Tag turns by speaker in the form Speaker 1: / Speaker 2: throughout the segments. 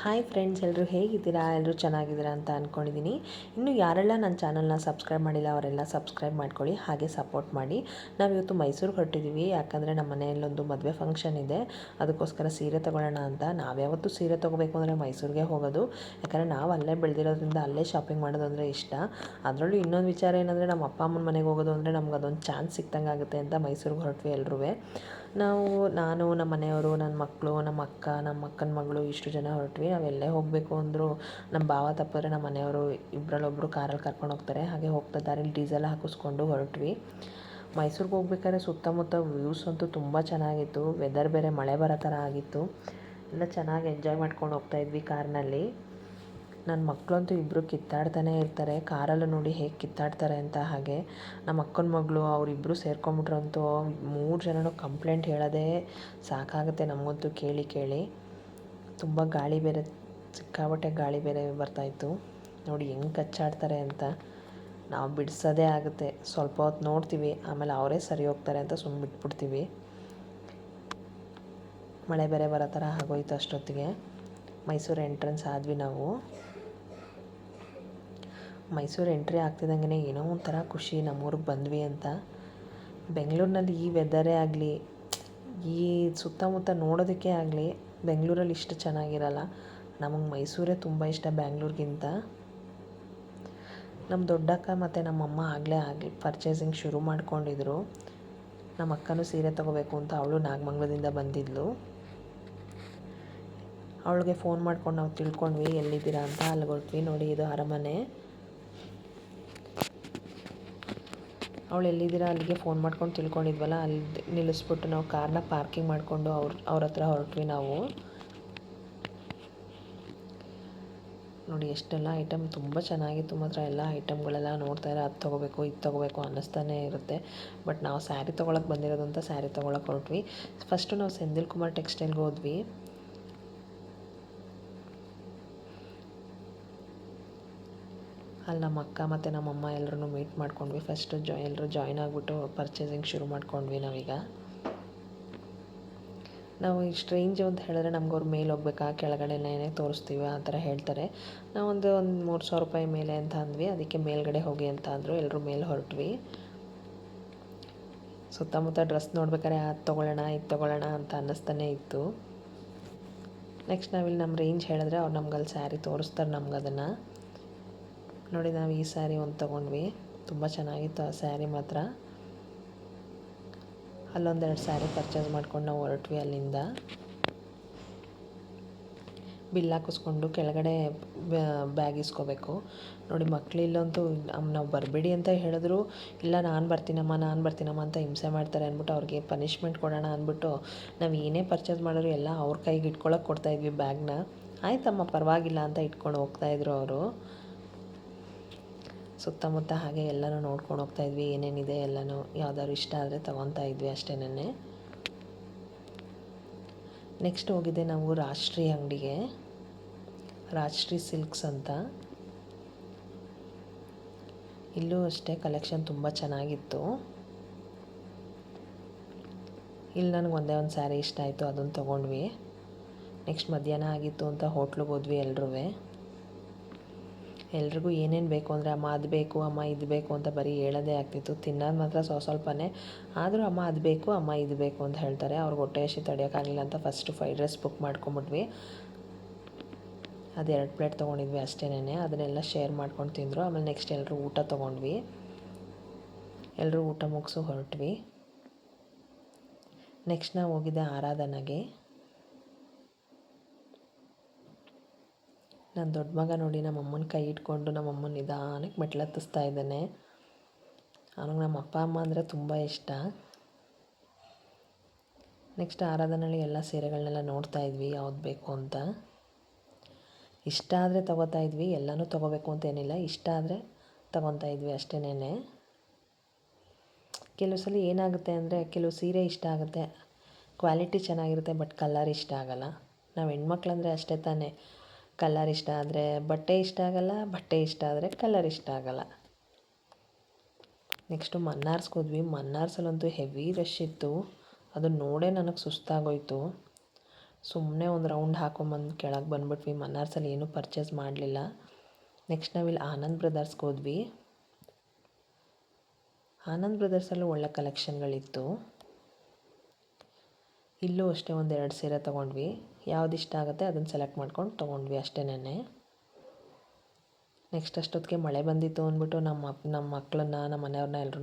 Speaker 1: Hi friends, ಎಲ್ಲರೂ ಹೇಗಿದ್ದೀರಾ? ಎಲ್ಲರೂ ಚೆನ್ನಾಗಿದ್ದೀರಾ ಅಂತ ಅಂದ್ಕೊಂಡಿದ್ದೀನಿ. ಇನ್ನು ಯಾರೆಲ್ಲ ನನ್ನ ಚಾನಲ್ನ ಸಬ್ಸ್ಕ್ರೈಬ್ ಮಾಡಿಲ್ಲ ಅವರೆಲ್ಲ ಸಬ್ಸ್ಕ್ರೈಬ್ ಮಾಡ್ಕೊಳ್ಳಿ, ಹಾಗೆ ಸಪೋರ್ಟ್ ಮಾಡಿ. ನಾವಿವತ್ತು ಮೈಸೂರಿಗೆ ಹೊರಟಿದ್ದೀವಿ, ಯಾಕಂದರೆ ನಮ್ಮ ಮನೆಯಲ್ಲೊಂದು ಮದುವೆ ಫಂಕ್ಷನ್ ಇದೆ. ಅದಕ್ಕೋಸ್ಕರ ಸೀರೆ ತೊಗೊಳ್ಳೋಣ ಅಂತ. ನಾವ್ಯಾವತ್ತೂ ಸೀರೆ ತೊಗೋಬೇಕು ಅಂದರೆ ಮೈಸೂರಿಗೆ ಹೋಗೋದು, ಯಾಕಂದರೆ ನಾವು ಅಲ್ಲೇ ಬೆಳೆದಿರೋದ್ರಿಂದ ಅಲ್ಲೇ ಶಾಪಿಂಗ್ ಮಾಡೋದು ಅಂದರೆ ಇಷ್ಟ. ಅದರಲ್ಲೂ ಇನ್ನೊಂದು ವಿಚಾರ ಏನಂದರೆ ನಮ್ಮ ಅಪ್ಪ ಅಮ್ಮನ ಮನೆಗೆ ಹೋಗೋದು ಅಂದರೆ ನಮ್ಗೆ ಅದೊಂದು ಚಾನ್ಸ್ ಸಿಕ್ತಂಗೆ ಆಗುತ್ತೆ ಅಂತ ಮೈಸೂರಿಗೆ ಹೊರಟ್ವಿ ಎಲ್ಲರೂ. ನಾನು ನಮ್ಮ ಮನೆಯವರು, ನನ್ನ ಮಕ್ಕಳು, ನಮ್ಮ ಅಕ್ಕ, ನಮ್ಮ ಅಕ್ಕನ ಮಗಳು ಇಷ್ಟು ಜನ ಹೊರಟ್ವಿ. ನಾವೆಲ್ಲೇ ಹೋಗಬೇಕು ಅಂದರೂ ನಮ್ಮ ಭಾವ ತಪ್ಪಿದ್ರೆ ನಮ್ಮ ಮನೆಯವರು ಇಬ್ಬರಲ್ಲೊಬ್ಬರು ಕಾರಲ್ಲಿ ಕರ್ಕೊಂಡು ಹೋಗ್ತಾರೆ. ಹಾಗೆ ಹೋಗ್ತಾ ದಾರಿಲಿ ಡೀಸೆಲ್ ಹಾಕಿಸ್ಕೊಂಡು ಹೊರಟ್ವಿ. ಮೈಸೂರಿಗೆ ಹೋಗ್ಬೇಕಾದ್ರೆ ಸುತ್ತಮುತ್ತ ವ್ಯೂಸ್ ಅಂತೂ ತುಂಬ ಚೆನ್ನಾಗಿತ್ತು. ವೆದರ್ ಬೇರೆ ಮಳೆ ಬರೋ ಥರ ಆಗಿತ್ತು. ಎಲ್ಲ ಚೆನ್ನಾಗಿ ಎಂಜಾಯ್ ಮಾಡ್ಕೊಂಡು ಹೋಗ್ತಾಯಿದ್ವಿ ಕಾರ್ನಲ್ಲಿ. ನನ್ನ ಮಕ್ಕಳಂತೂ ಇಬ್ಬರು ಕಿತ್ತಾಡ್ತಾನೆ ಇರ್ತಾರೆ, ಕಾರಲ್ಲೂ ನೋಡಿ ಹೇಗೆ ಕಿತ್ತಾಡ್ತಾರೆ ಅಂತ. ಹಾಗೆ ನಮ್ಮ ಅಕ್ಕನ ಮಗಳು ಅವರಿಬ್ಬರು ಸೇರ್ಕೊಂಬಿಟ್ರಂತೂ 3 ಜನನೂ ಕಂಪ್ಲೇಂಟ್ ಹೇಳೋದೇ ಸಾಕಾಗುತ್ತೆ ನಮಗಂತೂ ಕೇಳಿ ಕೇಳಿ. ತುಂಬ ಗಾಳಿ ಬೇರೆ, ಸಿಕ್ಕಾಪಟ್ಟೆ ಗಾಳಿ ಬೇರೆ ಬರ್ತಾಯಿತ್ತು. ನೋಡಿ ಹೆಂಗೆ ಕಚ್ಚಾಡ್ತಾರೆ ಅಂತ. ನಾವು ಬಿಡಿಸೋದೇ ಆಗುತ್ತೆ, ಸ್ವಲ್ಪ ಹೊತ್ತು ನೋಡ್ತೀವಿ, ಆಮೇಲೆ ಅವರೇ ಸರಿ ಹೋಗ್ತಾರೆ ಅಂತ ಸುಮ್ಮನೆ ಬಿಟ್ಬಿಡ್ತೀವಿ. ಮಳೆ ಬೇರೆ ಬರೋ ಥರ ಆಗೋಯ್ತು ಅಷ್ಟೊತ್ತಿಗೆ. ಮೈಸೂರು ಎಂಟ್ರೆನ್ಸ್ ಆದ್ವಿ ನಾವು. ಮೈಸೂರು ಎಂಟ್ರಿ ಆಗ್ತಿದ್ದಂಗೆ ಏನೋ ಒಂಥರ ಖುಷಿ, ನಮ್ಮೂರಿಗೆ ಬಂದ್ವಿ ಅಂತ. ಬೆಂಗಳೂರಿನಲ್ಲಿ ಈ ವೆದರೇ ಆಗಲಿ, ಈ ಸುತ್ತಮುತ್ತ ನೋಡೋದಕ್ಕೆ ಆಗಲಿ ಬೆಂಗಳೂರಲ್ಲಿ ಇಷ್ಟು ಚೆನ್ನಾಗಿರಲ್ಲ. ನಮಗೆ ಮೈಸೂರೇ ತುಂಬ ಇಷ್ಟ ಬ್ಯಾಂಗ್ಳೂರಿಗಿಂತ. ನಮ್ಮ ದೊಡ್ಡಕ್ಕ ಮತ್ತು ನಮ್ಮಮ್ಮ ಆಗಲೇ ಪರ್ಚೇಸಿಂಗ್ ಶುರು ಮಾಡ್ಕೊಂಡಿದ್ರು. ನಮ್ಮ ಅಕ್ಕನೂ ಸೀರೆ ತೊಗೋಬೇಕು ಅಂತ ಅವಳು ನಾಗಮಂಗಲದಿಂದ ಬಂದಿದ್ಲು. ಅವಳಿಗೆ ಫೋನ್ ಮಾಡ್ಕೊಂಡು ನಾವು ತಿಳ್ಕೊಂಡ್ವಿ ಎಲ್ಲಿದ್ದೀರಾ ಅಂತ. ಅಲ್ಲಿಗೆ ಹೊರಟ್ವಿ. ನೋಡಿ, ಇದು ಅರಮನೆ. ಅವಳು ಎಲ್ಲಿದ್ದೀರಾ ಅಲ್ಲಿಗೆ ಫೋನ್ ಮಾಡ್ಕೊಂಡು ತಿಳ್ಕೊಂಡಿದ್ವಲ್ಲ, ಅಲ್ಲಿ ನಿಲ್ಲಿಸ್ಬಿಟ್ಟು ನಾವು ಕಾರ್ನ ಪಾರ್ಕಿಂಗ್ ಮಾಡಿಕೊಂಡು ಅವ್ರ ಹತ್ರ ಹೊರಟ್ವಿ ನಾವು. ನೋಡಿ ಎಷ್ಟೆಲ್ಲ ಐಟಮ್, ತುಂಬ ಚೆನ್ನಾಗಿತ್ತು ಮಾತ್ರ. ಎಲ್ಲ ಐಟಮ್ಗಳೆಲ್ಲ ನೋಡ್ತಾಯಿದ್ರೆ ಅದು ತೊಗೋಬೇಕು ಇದು ತೊಗೋಬೇಕು ಅನ್ನಿಸ್ತಾನೆ ಇರುತ್ತೆ. ಬಟ್ ನಾವು ಸ್ಯಾರಿ ತೊಗೊಳಕ್ಕೆ ಬಂದಿರೋದು ಅಂತ ಸ್ಯಾರಿ ತೊಗೊಳಕ್ಕೆ ಹೊರಟ್ವಿ. ಫಸ್ಟು ನಾವು ಸೆಂಧಿಲ್ ಕುಮಾರ್ ಟೆಕ್ಸ್ಟೈಲ್ಗೆ ಹೋದ್ವಿ. ಅಲ್ಲಿ ನಮ್ಮ ಅಕ್ಕ ಮತ್ತು ನಮ್ಮಮ್ಮ ಎಲ್ಲರೂ ಮೀಟ್ ಮಾಡ್ಕೊಂಡ್ವಿ. ಫಸ್ಟು ಎಲ್ಲರೂ ಜಾಯ್ನ್ ಆಗಿಬಿಟ್ಟು ಪರ್ಚೇಸಿಂಗ್ ಶುರು ಮಾಡ್ಕೊಂಡ್ವಿ ನಾವೀಗ. ನಾವು ಇಷ್ಟು ರೇಂಜ್ ಅಂತ ಹೇಳಿದ್ರೆ ನಮ್ಗೆ ಅವ್ರು ಮೇಲೆ ಹೋಗ್ಬೇಕಾ ಕೆಳಗಡೆನೇ ತೋರಿಸ್ತೀವಿ ಆ ಥರ ಹೇಳ್ತಾರೆ. ನಾವೊಂದು 3,000 ರೂಪಾಯಿ ಮೇಲೆ ಅಂತ ಅಂದ್ವಿ. ಅದಕ್ಕೆ ಮೇಲ್ಗಡೆ ಹೋಗಿ ಅಂತ ಅಂದರು. ಎಲ್ಲರೂ ಮೇಲೆ ಹೊರಟ್ವಿ. ಸುತ್ತಮುತ್ತ ಡ್ರೆಸ್ ನೋಡ್ಬೇಕಾದ್ರೆ ಅದು ತೊಗೊಳ್ಳೋಣ ಇದು ತೊಗೊಳ್ಳೋಣ ಅಂತ ಅನ್ನಿಸ್ತಾನೆ ಇತ್ತು. ನೆಕ್ಸ್ಟ್ ನಾವಿಲ್ಲಿ ನಮ್ಮ ರೇಂಜ್ ಹೇಳಿದ್ರೆ ಅವ್ರು ನಮ್ಗಲ್ಲಿ ಸ್ಯಾರಿ ತೋರಿಸ್ತಾರೆ ನಮ್ಗೆ ಅದನ್ನು. ನೋಡಿ, ನಾವು ಈ ಸ್ಯಾರಿ ಒಂದು ತೊಗೊಂಡ್ವಿ. ತುಂಬ ಚೆನ್ನಾಗಿತ್ತು ಆ ಸ್ಯಾರಿ ಮಾತ್ರ. ಅಲ್ಲೊಂದೆರಡು ಸ್ಯಾರಿ ಪರ್ಚೇಸ್ ಮಾಡ್ಕೊಂಡು ನಾವು ಹೊರಟ್ವಿ ಅಲ್ಲಿಂದ. ಬಿಲ್ ಹಾಕಿಸ್ಕೊಂಡು ಕೆಳಗಡೆ ಬ್ಯಾಗ್ ಇಸ್ಕೋಬೇಕು. ನೋಡಿ, ಮಕ್ಕಳಿಲ್ಲಂತೂ ನಾವು ಬರಬೇಡಿ ಅಂತ ಹೇಳಿದ್ರು, ಇಲ್ಲ ನಾನು ಬರ್ತೀನಮ್ಮ ಅಂತ ಹಿಂಸೆ ಮಾಡ್ತಾರೆ ಅಂದ್ಬಿಟ್ಟು ಅವ್ರಿಗೆ ಪನಿಷ್ಮೆಂಟ್ ಕೊಡೋಣ ಅಂದ್ಬಿಟ್ಟು ನಾವು ಏನೇ ಪರ್ಚೇಸ್ ಮಾಡೋರು ಎಲ್ಲ ಅವ್ರ ಕೈಗೆ ಇಟ್ಕೊಳಕ್ಕೆ ಕೊಡ್ತಾಯಿದ್ವಿ ಬ್ಯಾಗ್ನ. ಆಯ್ತಮ್ಮ ಪರವಾಗಿಲ್ಲ ಅಂತ ಇಟ್ಕೊಂಡು ಹೋಗ್ತಾಯಿದ್ರು ಅವರು. ಸುತ್ತಮುತ್ತ ಹಾಗೆ ಎಲ್ಲನೂ ನೋಡ್ಕೊಂಡು ಹೋಗ್ತಾಯಿದ್ವಿ, ಏನೇನಿದೆ ಎಲ್ಲನೂ. ಯಾವ್ದಾದ್ರು ಇಷ್ಟ ಆದರೆ ತೊಗೊತಾ ಇದ್ವಿ ಅಷ್ಟೇನೆ. ನೆಕ್ಸ್ಟ್ ಹೋಗಿದ್ದೆ ನಾವು ರಾಜಶ್ರೀ ಅಂಗಡಿಗೆ, ರಾಜಶ್ರೀ ಸಿಲ್ಕ್ಸ್ ಅಂತ. ಇಲ್ಲೂ ಅಷ್ಟೇ ಕಲೆಕ್ಷನ್ ತುಂಬ ಚೆನ್ನಾಗಿತ್ತು. ಇಲ್ಲಿ ನನಗೆ ಒಂದೇ ಒಂದು ಸ್ಯಾರಿ ಇಷ್ಟ ಆಯಿತು, ಅದನ್ನು ತೊಗೊಂಡ್ವಿ. ನೆಕ್ಸ್ಟ್ ಮಧ್ಯಾಹ್ನ ಆಗಿತ್ತು ಅಂತ ಹೋಟ್ಲಿಗೆ ಹೋದ್ವಿ ಎಲ್ರಿಗೂ ಏನೇನು ಬೇಕು ಅಂದರೆ ಅಮ್ಮ ಅದು ಬೇಕು, ಅಮ್ಮ ಇದು ಬೇಕು ಅಂತ ಬರೀ ಹೇಳೋದೇ ಆಗ್ತಿತ್ತು. ತಿನ್ನೋದು ಮಾತ್ರ ಸ್ವಲ್ಪ ಆದರೂ ಅಮ್ಮ ಅದು ಬೇಕು, ಅಮ್ಮ ಇದು ಬೇಕು ಅಂತ ಹೇಳ್ತಾರೆ. ಅವ್ರಿಗೆ ಹೊಟ್ಟೆ ಹಸಿ ತಡೆಯೋಕ್ಕಾಗಲಿಲ್ಲ ಅಂತ ಫಸ್ಟು ಫ್ರೈಡ್ ರೈಸ್ ಬುಕ್ ಮಾಡ್ಕೊಂಬಿಟ್ವಿ. ಅದು 2 ಪ್ಲೇಟ್ ತೊಗೊಂಡಿದ್ವಿ ಅಷ್ಟೇನೆ. ಅದನ್ನೆಲ್ಲ ಶೇರ್ ಮಾಡ್ಕೊಂಡು ತಿಂದರು. ಆಮೇಲೆ ನೆಕ್ಸ್ಟ್ ಎಲ್ಲರೂ ಊಟ ತೊಗೊಂಡ್ವಿ. ಎಲ್ಲರೂ ಊಟ ಮುಗಿಸು ಹೊರಟ್ವಿ. ನೆಕ್ಸ್ಟ್ ನಾವು ಹೋಗಿದ್ದೆ ಆರಾಧನೆಗೆ. ನನ್ನ ದೊಡ್ಡ ಮಗ ನೋಡಿ ನಮ್ಮಮ್ಮನ ಕೈ ಇಟ್ಕೊಂಡು ನಮ್ಮಮ್ಮನ ನಿಧಾನಕ್ಕೆ ಮೆಟ್ಲು ಹತ್ತಿಸ್ತಾ ಇದ್ದಾನೆ. ಅವನಿಗೆ ನಮ್ಮ ಅಪ್ಪ ಅಮ್ಮ ಅಂದರೆ ತುಂಬ ಇಷ್ಟ. ನೆಕ್ಸ್ಟ್ ಆರಾಧನೆಯಲ್ಲಿ ಎಲ್ಲ ಸೀರೆಗಳನ್ನೆಲ್ಲ ನೋಡ್ತಾ ಇದ್ವಿ ಯಾವ್ದು ಬೇಕು ಅಂತ. ಇಷ್ಟ ಆದರೆ ತೊಗೋತಾ ಇದ್ವಿ, ಎಲ್ಲನೂ ತೊಗೋಬೇಕು ಅಂತೇನಿಲ್ಲ, ಇಷ್ಟ ಆದರೆ ತೊಗೊತಾ ಇದ್ವಿ ಅಷ್ಟೇನೆ. ಕೆಲವು ಸಲ ಏನಾಗುತ್ತೆ ಅಂದರೆ ಕೆಲವು ಸೀರೆ ಇಷ್ಟ ಆಗುತ್ತೆ, ಕ್ವಾಲಿಟಿ ಚೆನ್ನಾಗಿರುತ್ತೆ, ಬಟ್ ಕಲರ್ ಇಷ್ಟ ಆಗೋಲ್ಲ. ನಾವು ಹೆಣ್ಮಕ್ಳಂದರೆ ಅಷ್ಟೇ ತಾನೇ, ಕಲರ್ ಇಷ್ಟ ಆದರೆ ಬಟ್ಟೆ ಇಷ್ಟ ಆಗೋಲ್ಲ, ಬಟ್ಟೆ ಇಷ್ಟ ಆದರೆ ಕಲರ್ ಇಷ್ಟ ಆಗೋಲ್ಲ. ನೆಕ್ಸ್ಟು ಮನ್ನಾರ್ಸ್ಗೆ ಹೋದ್ವಿ. ಮನ್ನಾರ್ಸಲ್ಲಂತೂ ಹೆವಿ ರಶ್ ಇತ್ತು. ಅದನ್ನು ನೋಡೇ ನನಗೆ ಸುಸ್ತಾಗೋಯ್ತು. ಸುಮ್ಮನೆ ಒಂದು ರೌಂಡ್ ಹಾಕೊಂಬಂದು ಕೆಳಗೆ ಬಂದುಬಿಟ್ವಿ. ಮನ್ನಾರ್ಸಲ್ಲಿ ಏನೂ ಪರ್ಚೇಸ್ ಮಾಡಲಿಲ್ಲ. ನೆಕ್ಸ್ಟ್ ನಾವಿಲ್ಲಿ ಆನಂದ್ ಬ್ರದರ್ಸ್ಗೆ ಹೋದ್ವಿ. ಆನಂದ್ ಬ್ರದರ್ಸಲ್ಲೂ ಒಳ್ಳೆ ಕಲೆಕ್ಷನ್ಗಳಿತ್ತು. ಇಲ್ಲೂ ಅಷ್ಟೇ ಒಂದೆರಡು ಸೀರೆ ತೊಗೊಂಡ್ವಿ. ಯಾವ್ದು ಇಷ್ಟ ಆಗುತ್ತೆ ಅದನ್ನು ಸೆಲೆಕ್ಟ್ ಮಾಡ್ಕೊಂಡು ತೊಗೊಂಡ್ವಿ ಅಷ್ಟೇನೆ. ನೆಕ್ಸ್ಟ್ ಅಷ್ಟೊತ್ತಿಗೆ ಮಳೆ ಬಂದಿತ್ತು ಅಂದ್ಬಿಟ್ಟು ನಮ್ಮ ಮಕ್ಕಳನ್ನ, ನಮ್ಮ ಮನೆಯವ್ರನ್ನ ಎಲ್ಲರೂ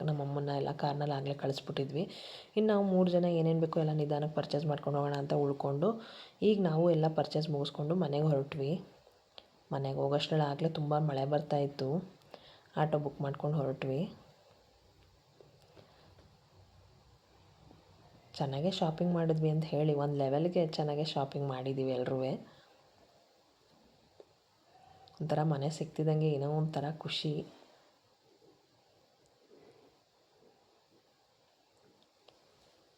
Speaker 1: ನಮ್ಮಮ್ಮನ್ನ ಎಲ್ಲ ಕಾರ್ನಲ್ಲಿ ಆಗಲೇ ಕಳಿಸ್ಬಿಟ್ಟಿದ್ವಿ. ಇನ್ನು ನಾವು 3 ಜನ ಏನೇನು ಬೇಕೋ ಎಲ್ಲ ನಿಧಾನಕ್ಕೆ ಪರ್ಚೇಸ್ ಮಾಡ್ಕೊಂಡು ಹೋಗೋಣ ಅಂತ ಉಳ್ಕೊಂಡು ಈಗ ನಾವು ಎಲ್ಲ ಪರ್ಚೇಸ್ ಮುಗಿಸ್ಕೊಂಡು ಮನೆಗೆ ಹೊರಟ್ವಿ. ಮನೆಗೆ ಹೋಗೋಷ್ಟರಲ್ಲಿ ಆಗಲೇ ತುಂಬ ಮಳೆ ಬರ್ತಾಯಿತ್ತು. ಆಟೋ ಬುಕ್ ಮಾಡ್ಕೊಂಡು ಹೊರಟ್ವಿ. ಚೆನ್ನಾಗೇ ಶಾಪಿಂಗ್ ಮಾಡಿದ್ವಿ ಅಂತ ಹೇಳಿ ಒಂದು ಲೆವೆಲ್ಗೆ ಚೆನ್ನಾಗೇ ಶಾಪಿಂಗ್ ಮಾಡಿದ್ದೀವಿ ಎಲ್ಲರೂ. ಒಂಥರ ಮನೆ ಸಿಗ್ತಿದ್ದಂಗೆ ಏನೋ ಒಂಥರ ಖುಷಿ.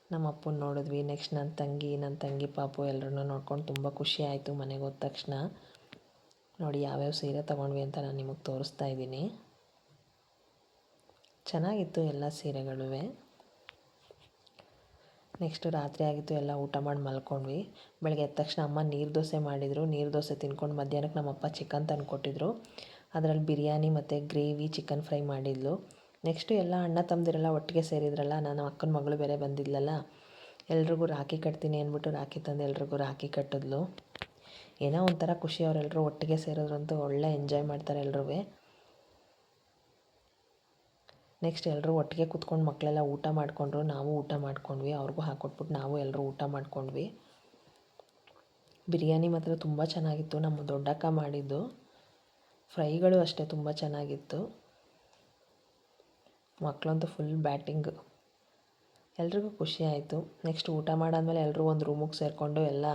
Speaker 1: ನಮ್ಮ ಅಪ್ಪನ ನೋಡಿದ್ವಿ. ನೆಕ್ಸ್ಟ್ ನನ್ನ ತಂಗಿ ಪಾಪು ಎಲ್ಲರನ್ನೂ ನೋಡ್ಕೊಂಡು ತುಂಬ ಖುಷಿ ಆಯಿತು. ಮನೆಗೆ ಹೋದ ತಕ್ಷಣ ನೋಡಿ ಯಾವ್ಯಾವ ಸೀರೆ ತೊಗೊಂಡ್ವಿ ಅಂತ ನಾನು ನಿಮಗೆ ತೋರಿಸ್ತಾ ಇದ್ದೀನಿ. ಚೆನ್ನಾಗಿತ್ತು ಎಲ್ಲ ಸೀರೆಗಳೂ. ನೆಕ್ಸ್ಟು ರಾತ್ರಿ ಆಗಿತ್ತು, ಎಲ್ಲ ಊಟ ಮಾಡಿ ಮಲ್ಕೊಂಡ್ವಿ. ಬೆಳಗ್ಗೆ ಎದ್ದ ತಕ್ಷಣ ಅಮ್ಮ ನೀರು ದೋಸೆ ಮಾಡಿದರು. ನೀರು ದೋಸೆ ತಿನ್ಕೊಂಡು ಮಧ್ಯಾಹ್ನಕ್ಕೆ ನಮ್ಮಪ್ಪ ಚಿಕನ್ ತಂದು ಕೊಟ್ಟಿದ್ರು. ಅದರಲ್ಲಿ ಬಿರಿಯಾನಿ ಮತ್ತು ಗ್ರೇವಿ, ಚಿಕನ್ ಫ್ರೈ ಮಾಡಿದ್ಲು. ನೆಕ್ಸ್ಟು ಎಲ್ಲ ಅಣ್ಣ ತಮ್ಮದಿರೆಲ್ಲ ಒಟ್ಟಿಗೆ ಸೇರಿದ್ರಲ್ಲ. ನನ್ನ ಅಕ್ಕನ ಮಗಳು ಬೇರೆ ಬಂದಿದ್ಲಲ್ಲ, ಎಲ್ರಿಗೂ ರಾಖಿ ಕಟ್ತೀನಿ ಅಂದ್ಬಿಟ್ಟು ರಾಖಿ ತಂದು ಎಲ್ರಿಗೂ ರಾಖಿ ಕಟ್ಟಿದ್ಲು. ಏನೋ ಒಂಥರ ಖುಷಿ, ಅವರೆಲ್ಲರೂ ಒಟ್ಟಿಗೆ ಸೇರೋದ್ರಂತೂ ಒಳ್ಳೆ ಎಂಜಾಯ್ ಮಾಡ್ತಾರೆ ಎಲ್ರೂ. ನೆಕ್ಸ್ಟ್ ಎಲ್ಲರೂ ಒಟ್ಟಿಗೆ ಕೂತ್ಕೊಂಡು ಮಕ್ಕಳೆಲ್ಲ ಊಟ ಮಾಡಿಕೊಂಡ್ರು. ನಾವು ಊಟ ಮಾಡ್ಕೊಂಡ್ವಿ. ಅವ್ರಿಗೂ ಹಾಕ್ಕೊಟ್ಬಿಟ್ಟು ನಾವು ಎಲ್ಲರೂ ಊಟ ಮಾಡ್ಕೊಂಡ್ವಿ. ಬಿರಿಯಾನಿ ಮಾತ್ರ ತುಂಬ ಚೆನ್ನಾಗಿತ್ತು, ನಮ್ಮ ದೊಡ್ಡಕ್ಕ ಮಾಡಿದ್ದು. ಫ್ರೈಗಳು ಅಷ್ಟೇ ತುಂಬ ಚೆನ್ನಾಗಿತ್ತು. ಮಕ್ಕಳಂತೂ ಫುಲ್ ಬ್ಯಾಟಿಂಗ್. ಎಲ್ರಿಗೂ ಖುಷಿ ಆಯಿತು. ನೆಕ್ಸ್ಟ್ ಊಟ ಮಾಡಾದ್ಮೇಲೆ ಎಲ್ಲರೂ ಒಂದು ರೂಮಿಗೆ ಸೇರಿಕೊಂಡು ಎಲ್ಲ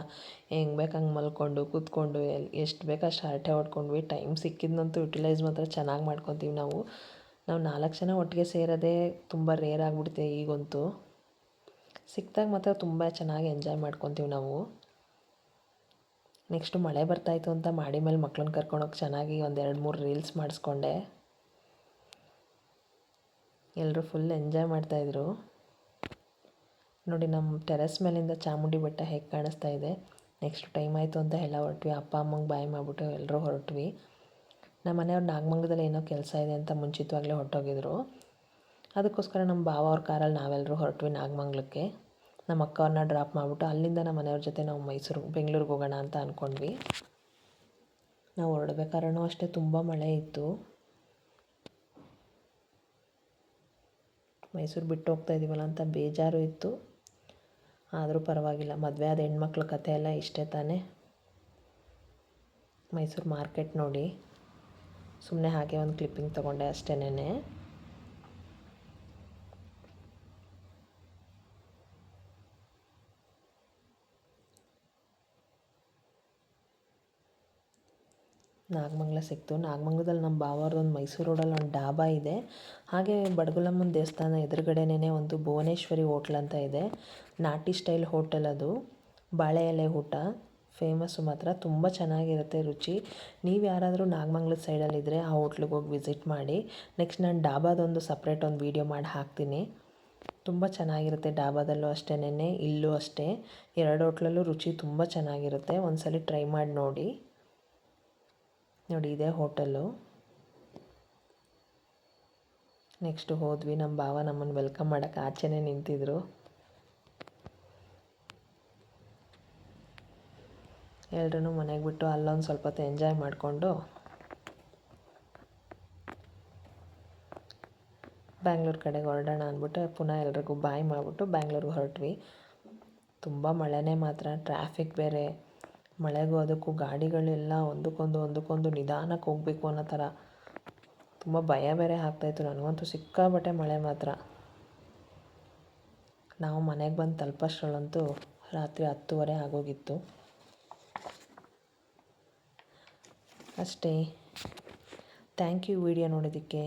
Speaker 1: ಹೆಂಗೆ ಬೇಕು ಹಂಗೆ ಮಲ್ಕೊಂಡು ಕೂತ್ಕೊಂಡು ಎಷ್ಟು ಬೇಕು ಅಷ್ಟು ಹರಟೆ ಹೊಡ್ಕೊಂಡ್ವಿ. ಟೈಮ್ ಸಿಕ್ಕಿದ್ನಂತೂ ಯುಟಿಲೈಸ್ ಮಾತ್ರ ಚೆನ್ನಾಗಿ ಮಾಡ್ಕೊತೀವಿ ನಾವು 4 ಜನ ಒಟ್ಟಿಗೆ ಸೇರೋದೇ ತುಂಬ ರೇರ್ ಆಗಿಬಿಡುತ್ತೆ ಈಗಂತೂ. ಸಿಕ್ಕಿದಾಗ ಮಾತ್ರ ತುಂಬ ಚೆನ್ನಾಗಿ ಎಂಜಾಯ್ ಮಾಡ್ಕೊತೀವಿ ನಾವು. ನೆಕ್ಸ್ಟು ಮಳೆ ಬರ್ತಾಯಿತ್ತು ಅಂತ ಮಾಡಿ ಮೇಲೆ ಮಕ್ಳನ್ನ ಕರ್ಕೊಂಡೋಗಿ ಚೆನ್ನಾಗಿ ಒಂದು 2-3 ರೀಲ್ಸ್ ಮಾಡಿಸ್ಕೊಂಡೆ. ಎಲ್ಲರೂ ಫುಲ್ ಎಂಜಾಯ್ ಮಾಡ್ತಾಯಿದ್ರು. ನೋಡಿ ನಮ್ಮ ಟೆರೆಸ್ ಮೇಲಿಂದ ಚಾಮುಂಡಿ ಬೆಟ್ಟ ಹೇಗೆ ಕಾಣಿಸ್ತಾ ಇದೆ. ನೆಕ್ಸ್ಟ್ ಟೈಮ್ ಆಯಿತು ಅಂತ ಎಲ್ಲ ಹೊರಟ್ವಿ. ಅಪ್ಪ ಅಮ್ಮಂಗೆ ಬಾಯ್ ಮಾಡಿಬಿಟ್ಟು ಎಲ್ಲರೂ ಹೊರಟ್ವಿ. ನಮ್ಮ ಮನೆಯವ್ರು ನಾಗಮಂಗಲದಲ್ಲಿ ಏನೋ ಕೆಲಸ ಇದೆ ಅಂತ ಮುಂಚಿತವಾಗಲೇ ಹೊರಟೋಗಿದ್ರು. ಅದಕ್ಕೋಸ್ಕರ ನಮ್ಮ ಭಾವ ಅವ್ರ ಕಾರಲ್ಲಿ ನಾವೆಲ್ಲರೂ ಹೊರಟ್ವಿ ನಾಗಮಂಗಲಕ್ಕೆ. ನಮ್ಮ ಅಕ್ಕ ಅವ್ರನ್ನ ಡ್ರಾಪ್ ಮಾಡಿಬಿಟ್ಟು ಅಲ್ಲಿಂದ ನಮ್ಮ ಮನೆಯವ್ರ ಜೊತೆ ನಾವು ಬೆಂಗಳೂರಿಗೆ ಹೋಗೋಣ ಅಂತ ಅಂದ್ಕೊಂಡ್ವಿ. ನಾವು ಹೊರಡ್ಬೇಕಾದ್ರೂ ಅಷ್ಟೇ ತುಂಬ ಮಳೆ ಇತ್ತು. ಮೈಸೂರು ಬಿಟ್ಟು ಹೋಗ್ತಾ ಇದ್ದೀವಲ್ಲ ಅಂತ ಬೇಜಾರು ಇತ್ತು. ಆದರೂ ಪರವಾಗಿಲ್ಲ, ಮದುವೆ ಆದ ಹೆಣ್ಮಕ್ಳ ಕಥೆ ಎಲ್ಲ ಇಷ್ಟೇ ತಾನೇ. ಮೈಸೂರು ಮಾರ್ಕೆಟ್ ನೋಡಿ, ಸುಮ್ಮನೆ ಹಾಗೆ ಒಂದು ಕ್ಲಿಪ್ಪಿಂಗ್ ತೊಗೊಂಡೆ ಅಷ್ಟೇನೆ. ನಾಗಮಂಗಲ ಸಿಕ್ತು. ನಾಗಮಂಗಲದಲ್ಲಿ ನಮ್ಮ ಭಾವವ್ರದ್ದೊಂದು ಮೈಸೂರು ರೋಡಲ್ಲಿ ಒಂದು ಡಾಬಾ ಇದೆ. ಹಾಗೆ ಬಡಗುಲಮ್ಮನ ದೇವಸ್ಥಾನ ಎದುರುಗಡೆನೇ ಒಂದು ಭುವನೇಶ್ವರಿ ಹೋಟ್ಲ್ ಅಂತ ಇದೆ. ನಾಟಿ ಸ್ಟೈಲ್ ಹೋಟೆಲ್ ಅದು. ಬಾಳೆ ಎಲೆ ಊಟ ಫೇಮಸ್ಸು ಮಾತ್ರ, ತುಂಬ ಚೆನ್ನಾಗಿರುತ್ತೆ ರುಚಿ. ನೀವು ಯಾರಾದರೂ ನಾಗಮಂಗಲದ ಸೈಡಲ್ಲಿದ್ದರೆ ಆ ಹೋಟ್ಲಿಗೆ ಹೋಗಿ ವಿಸಿಟ್ ಮಾಡಿ. ನೆಕ್ಸ್ಟ್ ನಾನು ಡಾಬಾದೊಂದು ಸಪ್ರೇಟ್ ಒಂದು ವೀಡಿಯೋ ಮಾಡಿ ಹಾಕ್ತೀನಿ. ತುಂಬ ಚೆನ್ನಾಗಿರುತ್ತೆ ಡಾಬಾದಲ್ಲೂ ಅಷ್ಟೇನೆ, ಇಲ್ಲೂ ಅಷ್ಟೇ. 2 ಹೋಟ್ಲಲ್ಲೂ ರುಚಿ ತುಂಬ ಚೆನ್ನಾಗಿರುತ್ತೆ. ಒಂದ್ಸಲ ಟ್ರೈ ಮಾಡಿ ನೋಡಿ. ನೋಡಿ ಇದೇ ಹೋಟೆಲ್ಲು. ನೆಕ್ಸ್ಟು ಹೋದ್ವಿ. ನಮ್ಮ ಭಾವ ನಮ್ಮನ್ನು ವೆಲ್ಕಮ್ ಮಾಡೋಕ್ಕೆ ಆಚೆನೇ ನಿಂತಿದ್ರು. ಎಲ್ಲರೂ ಮನೆಗೆ ಬಿಟ್ಟು ಅಲ್ಲೊಂದು ಸ್ವಲ್ಪ ಹೊತ್ತು ಎಂಜಾಯ್ ಮಾಡಿಕೊಂಡು ಬ್ಯಾಂಗ್ಳೂರು ಕಡೆಗೆ ಹೊರಡೋಣ ಅಂದ್ಬಿಟ್ಟು ಪುನಃ ಎಲ್ರಿಗೂ ಬಾಯ್ ಮಾಡಿಬಿಟ್ಟು ಬ್ಯಾಂಗ್ಳೂರಿಗೆ ಹೊರಟ್ವಿ. ತುಂಬ ಮಳೆನೇ ಮಾತ್ರ, ಟ್ರಾಫಿಕ್ ಬೇರೆ. ಮಳೆಗೂ ಅದಕ್ಕೂ ಗಾಡಿಗಳೆಲ್ಲ ಒಂದಕ್ಕೊಂದು ನಿಧಾನಕ್ಕೆ ಹೋಗಬೇಕು ಅನ್ನೋ ಥರ ತುಂಬ ಭಯ ಬೇರೆ ಆಗ್ತಾಯಿತ್ತು. ನನಗಂತೂ ಸಿಕ್ಕಾಬಟ್ಟೆ ಮಳೆ ಮಾತ್ರ. ನಾವು ಮನೆಗೆ ಬಂದು ತಲುಪೋಷ್ಟರಲ್ಲಂತೂ ರಾತ್ರಿ 10:30 ಆಗೋಗಿತ್ತು. ಅಷ್ಟೇ. ಥ್ಯಾಂಕ್ ಯು ವಿಡಿಯೋ ನೋಡೋದಕ್ಕೆ.